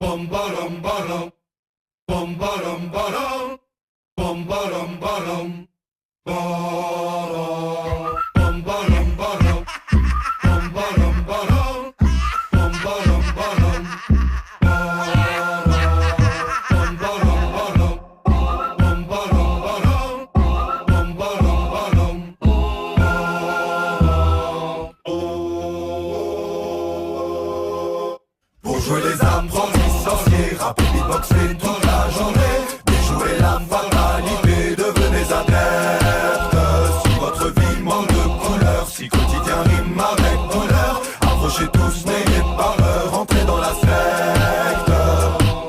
Bum bottom bottom, bum bottom bottom, bum bottom bottom, bum bottom bottom, bum bottom bottom, bum bottom bottom, bum bottom bottom, bum bottom bottom, bum bottom bottom. Pour jouer les apprentis sorciers, rapper, beatboxer toute la journée, déjouer la fatalité, devenez adeptes. Si votre vie manque de couleur, si quotidien rime avec douleur, approchez tous, n'ayez pas peur, entrez dans la secte.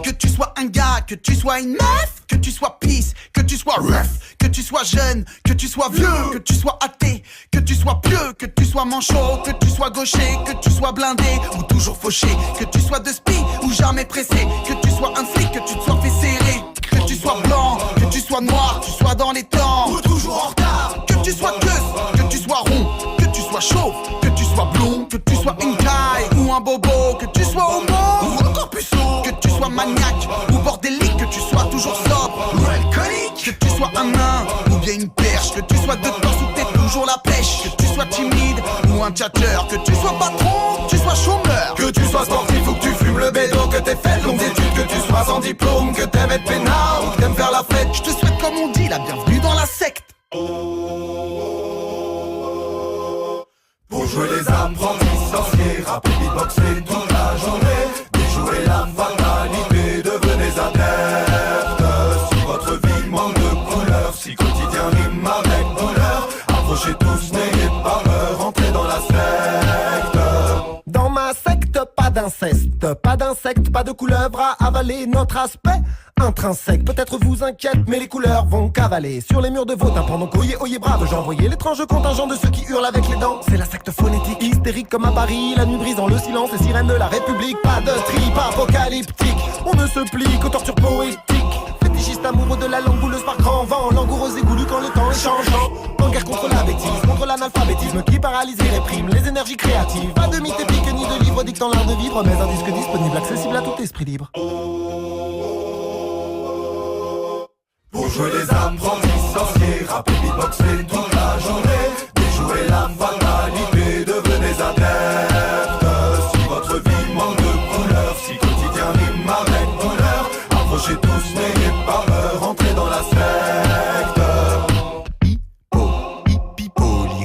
Que tu sois un gars, que tu sois une meuf, que tu sois peace, que tu sois ref, que tu sois jeune, que tu sois vieux, que tu sois athée, que tu sois pieux, que tu sois manchot, que tu sois gaucher, que tu sois blindé ou toujours fauché, que tu sois de spi ou jamais pressé, que tu sois un flic, que tu te sois fait serrer, que tu sois blanc, que tu sois noir, que tu sois dans les temps ou toujours en retard, que tu sois queuse, que tu sois rond, que tu sois chauve, que tu sois blond, que tu sois une caille ou un bobo, que tu sois homo ou encore puceau, que tu sois maniaque ou bordélique, que tu sois toujours sobre ou alcoolique, que tu sois un nain ou bien une perche, que tu sois dedans ou t'es toujours la pêche, que tu sois timide ou un tchatcheur, que tu sois patron, que tu sois chômeur, Que tu sois sportif ou que tu fumes le bédo, que t'aies fait de longues études, que tu sois sans diplôme, que t'aimes être peinard ou que t'aimes faire la fête. je te souhaite comme on dit la bienvenue dans la secte. Pour jouer les apprentis sorciers, rapper, beatboxer toute la journée, déjouer la fatalité, devenez adeptes. Si votre vie manque de couleur, si quotidien rime avec douleur, approchez tous, n'ayez pas peur, entrez dans la secte. Dans ma secte, pas d'inceste, pas d'insectes, pas de couleuvre à avaler. Notre aspect intrinsèque peut-être vous inquiète, mais les couleurs vont cavaler sur les murs de vos tympans. Donc oyez, oyez brave, j'envoyais l'étrange contingent de ceux qui hurlent avec les dents. C'est la secte phonétique, hystérique comme à Paris, la nuit brisant le silence, les sirènes de la République. Pas de trip apocalyptique, on ne se plie qu'aux tortures poétiques. Fétichiste amoureux de la langue bouleuse par grand vent, langoureux et goulu quand le temps est changeant. En guerre contre la bêtise, contre l'analphabétisme qui paralyse et réprime les énergies créatives. Pas de mythe épique ni de livre dictant l'art de vivre, mais un disque disponible, accessible à tout esprit libre. Pour jouer les apprentis sorciers, rapper, beatboxer toute la journée, déjouer la fatalité, devenez adeptes. Si votre vie manque de couleur, si quotidien rime avec douleur, approchez tous, n'ayez pas peur, entrez dans la secte. Hippo,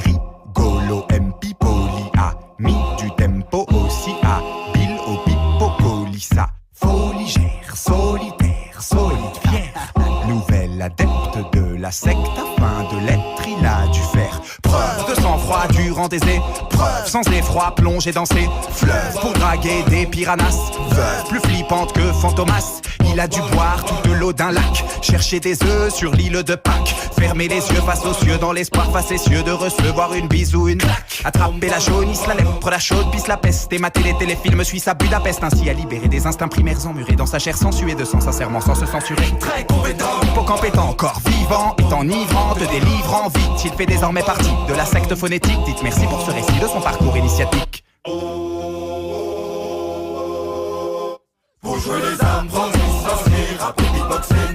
rigolo, pipoli, ami du tempo aussi, habile au pipocolissa. Foligère, solitaire, solide, fier, nouvel adepte de la secte, afin de l'être, il a dû faire preuve de sang-froid durant des épreuves, sans effroi, plonger dans ses fleuves pour draguer des piranhas. Veuve plus flippante que Fantomas, il a dû boire toute l'eau d'un lac, chercher des œufs sur l'île de Pâques, fermer les yeux face aux cieux dans l'espoir facétieux de recevoir une bise ou une claque. Attraper la jaunisse, la lèpre, la chaude, pisse la peste, et mater les téléfilms suisses à Budapest, ainsi à libérer des instincts primaires emmurés dans sa chair sensuée de sang, sincèrement sans se censurer. Très compétent, Hippocampetant, corps vivant, est enivrant, te délivrant vite, il fait désormais partie de la secte phonétique. Dites merci pour ce récit de son parcours initiatique. pour jouer les apprentis sorciers, rapper, beatboxer